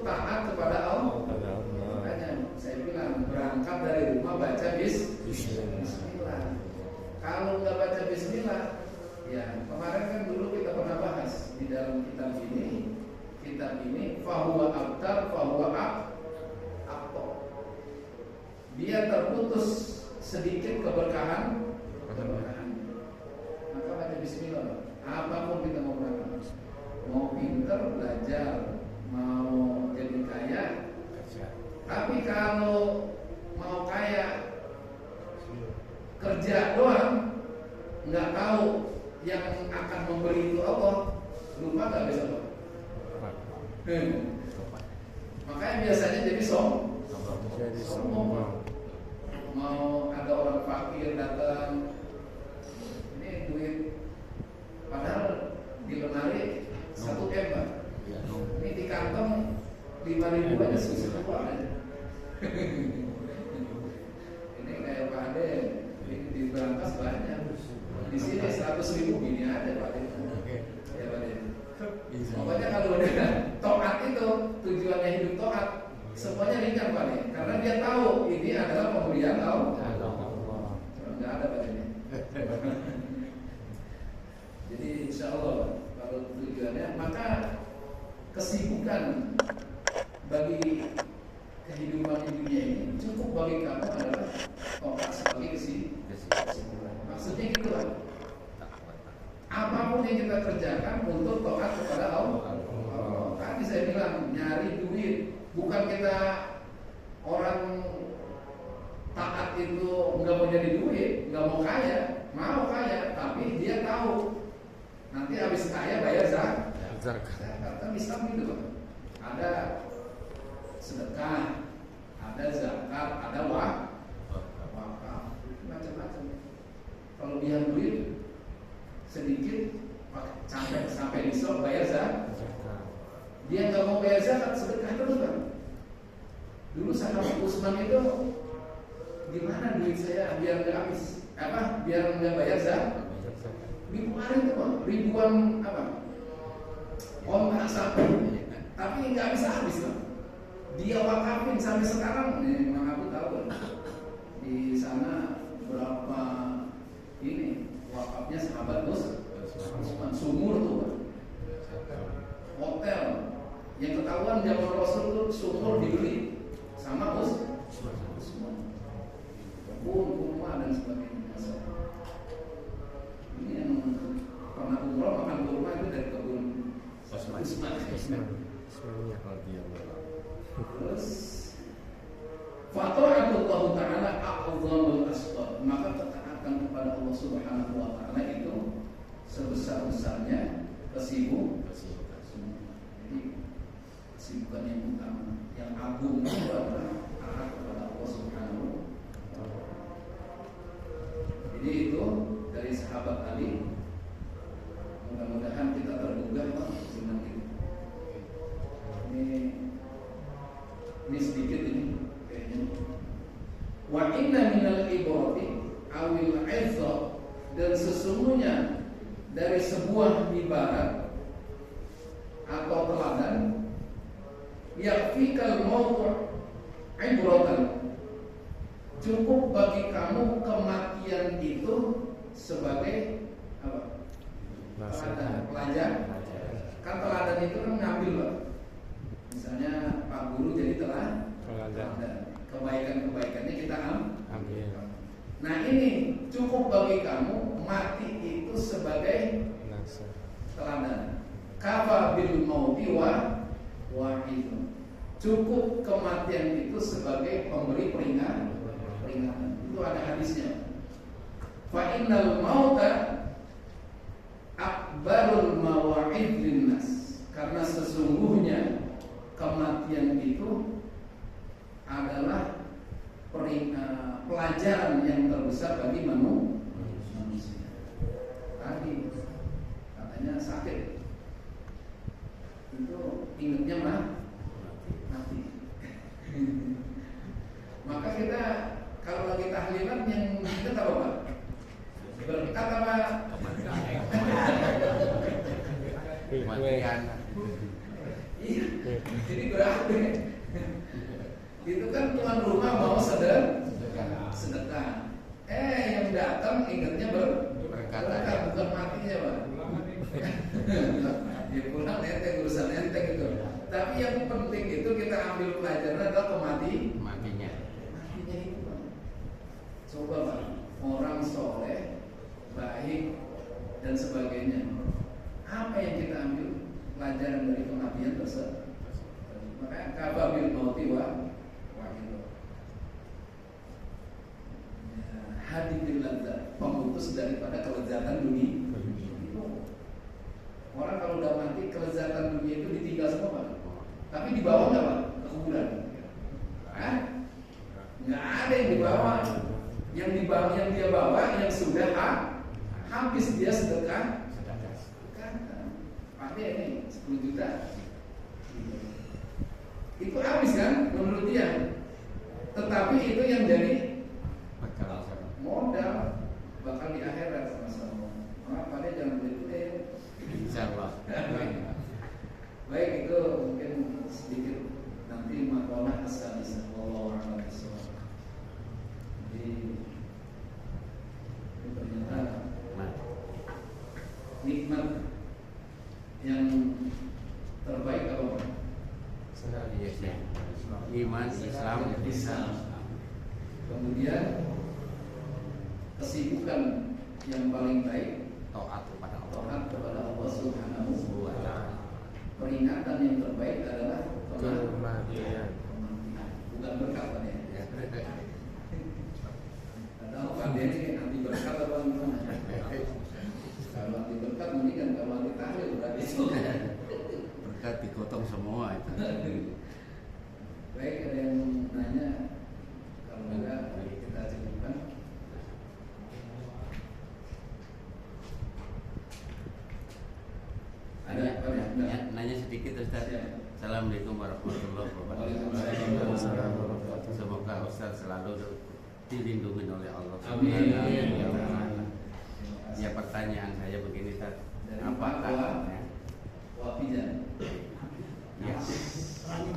taat kepada Allah. Makanya saya bilang berangkat dari rumah baca Bismillah. Kalau nggak baca Bismillah, ya kemarin kan dulu kita pernah bahas di dalam kitab ini fahuwa abtar fahuwa abtar. Dia terputus sedikit keberkahan. Maka baca Bismillah. Apapun kita mau berangkat, mau pinter belajar, mau jadi kaya. Tapi kalau mau kaya kerja doang, nggak tahu yang akan memberi itu Allah, lupa nggak bisa apa? Makanya biasanya jadi sombong. Mau ada orang fakir datang, ini duit, padahal di lemari 1 M, Pak. Ini di kantong 5.000 aja susah banget. Ini kayak Pak Ade, ini di berangkas banyak. Di sini 100.000 gini ada Pak Ade. Ya Pak Ade. Pokoknya kalau udah toat itu tujuannya hidup toat, semuanya ringan Pak Ade. Karena dia tahu ini adalah pemberian Allah. Nggak ada Pak Ade. Jadi insya Allah kalau tujuannya, maka kesibukan bagi kehidupan di dunia ini cukup bagi kamu adalah tokat sebagai kesibukan. Maksudnya gitu lah. Apapun yang kita kerjakan untuk tokat kepada Allah. Tadi saya bilang nyari duit, bukan kita orang taat itu nggak mau jadi duit, nggak mau kaya, tapi dia tahu nanti habis kaya bayar zakat. Kan Islam gitu Pak. Ada sedekah, ada zakat, ada wakaf, macam-macam. Kalau dia duit sedikit, sampai nisab bayar zakat. Dia nggak mau bayar zakat, sedekah terus Pak. Dulu sahabat Utsman itu, gimana duit saya biar nggak habis, biar nggak bayar zakat. Dikeluarin tuh Pak, ribuan ontak sapi, tapi nggak bisa habis Pak. Dia wakafin sampai sekarang. Mang Abu tahu di sana berapa ini wakafnya sahabat Utsman, sumur tuh Pak. Hotel yang ketahuan zaman Rasul tuh sumur dibeli sama Utsman, kebun rumah dan sebagainya. Ini yang pernah umroh makan kurma itu dari kebun Utsman. Terus fata'atullah ta'ala a'zamul asbab, maka ketaatan kepada Allah Subhanahu wa ta'ala itu sebesar-besarnya kesibukan. Jadi kesibukan yang utama, yang agung itu adalah arah kepada Allah Subhanahu wa ta'ala. Jadi itu dari sahabat tadi. Mudah-mudahan kita tergugah dengan itu. Ini sedikit ini kayaknya. Wa inna minal ibrati awil izza, dan sesungguhnya dari sebuah ibarat atau teladan, yakfikal mautu ibratan, cukup bagi kamu kematian itu sebagai apa? Teladan, pelajaran. Kan teladan itu kan ngambil Pak. Misalnya Pak Guru jadi teladan. Kebaikan-kebaikannya kita ambil. Nah ini cukup bagi kamu mati itu sebagai teladan. Kafa bil mauti wa'idun. Cukup kematian itu sebagai pemberi peringatan. Itu ada hadisnya. Fa innal mauta akbarul mawa'id linnas, karena sesungguhnya kematian itu adalah pelajaran yang terbesar bagi manusia. Tadi katanya sakit, itu ingatnya mati. Maka kita kalau lagi tahlilan yang kita tahu Pak, berkat apa? Kematian. Iya. Jadi berarti itu kan tuan rumah mau sedekah. Yang datang ingatnya berkat, bukan matinya, Pak. Ya pulang enteng, urusan enteng itu. Tapi yang penting itu kita ambil pelajaran adalah matinya itu, Pak. Coba, Pak, orang soleh, baik dan sebagainya. Apa yang kita ambil pelajaran dari kematian tersebut? Makanya kababil mauti wa itu. Hadithil ladzat, pemutus daripada kelezatan dunia. Orang kalau udah mati, kelezatan dunia itu ditinggal semua, Pak. Tapi dibawa nggak, Pak, ke kuburan? Nggak ada yang dibawa. Yang dia bawa yang sudah habis dia sedekah. Pak ini 10 juta. Itu habis kan menurut dia. Tetapi itu yang jadi modal bakal di akhirat sama-sama. Pak dia jangan begitu. Insyaallah. Baik, itu mungkin sedikit nanti makalah as-sadisah wallahu a'lam bishawab. Jadi ternyata nikmat yang terbaik apa? Iman, Islam. Kemudian kesibukan yang paling baik taat kepada Allah Subhanahu wa ta'ala. Peringatan yang terbaik adalah kematian. Bukan berkat, Pak ya. Atau Pak ini anti berkat apa gimana? Kalau anti berkat mendingan kalau anti tahlil berarti itu. Berkat digotong semua itu. Baik, ada yang nanya? Kalau enggak, kita cukupkan. Ada apa ya? Nanya sedikit Ustaz. Assalamualaikum warahmatullahi wabarakatuh. Semoga Ustaz selalu dilindungi oleh Allah. Amin. Ya, pertanyaan saya begini Ustaz. Apakah wafijan? Ya.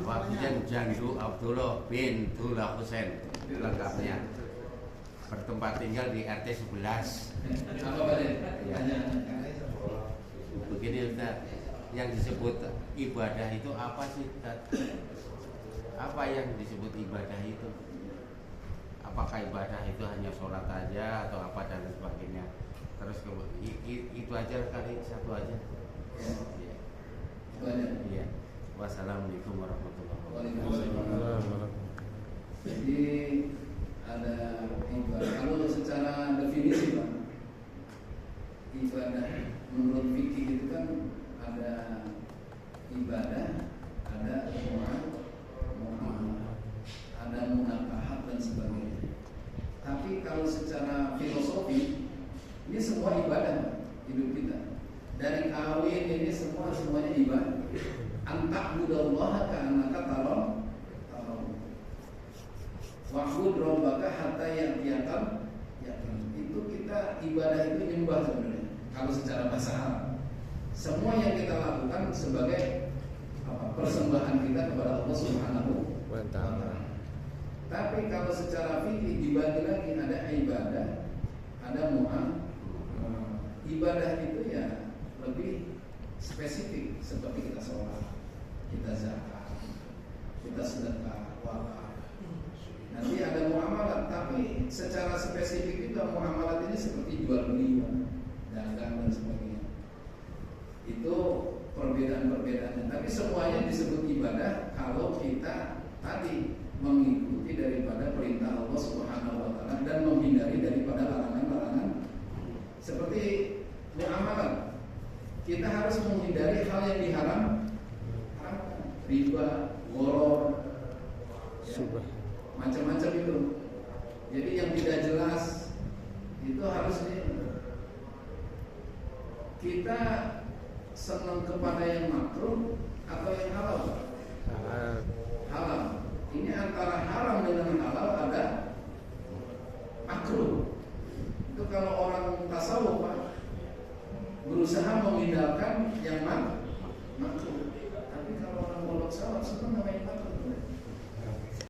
Wafijan Jandu Abdullah bin Dullah Husain lengkapnya. Bertempat tinggal di RT 11. Apa Pak? Ya. Begini Ustaz, yang disebut ibadah itu apa sih Ustaz? Apa yang disebut ibadah itu? Apakah ibadah itu hanya sholat aja atau apa dan sebagainya? Terus itu aja kali, satu aja. Ya. Iya. Wassalamualaikum warahmatullahi wabarakatuh. Jadi ada ibadah. Kalau secara definisi Pak, ibadah menurut fikih itu kan ada ibadah, ada muamalah, ada munakahat dan sebagainya. Tapi kalau secara filosofi ini semua ibadah hidup kita. Dari kawin ini semuanya ibadah. Anta'budallaha ka'annaka tarahu wa'bud rabbaka hatta ya'tiyakal yaqin. Itu kita ibadah itu nyembah sebenarnya. Kalau secara bahasa Arab, semua yang kita lakukan sebagai persembahan kita kepada Allah Subhanahu wa ta'ala. Tapi kalau secara fikih dibagi lagi, ada ibadah, ada muamalah. Ibadah itu ya lebih spesifik, seperti kita sholat, kita zakat, kita sedekah, wakaf. Nanti ada muamalah, tapi secara spesifik juga muamalah ini seperti jual beli, dagang dan sebagainya. Itu perbedaan-perbedaannya. Tapi semuanya disebut ibadah kalau kita tadi mengikuti daripada perintah Allah Subhanahu wa ta'ala dan menghindari daripada larangan-larangan. Seperti muamalah, kita harus menghindari hal yang diharamkan, riba, gharar, ya, macam-macam itu. Jadi yang tidak jelas itu harus kita senang kepada yang makruh atau yang halal? Halal. Ini antara haram dengan halal ada makruh. Itu kalau orang tasawuf Pak, berusaha menghindarkan yang makruh. Tapi kalau orang pondok salaf namanya patok.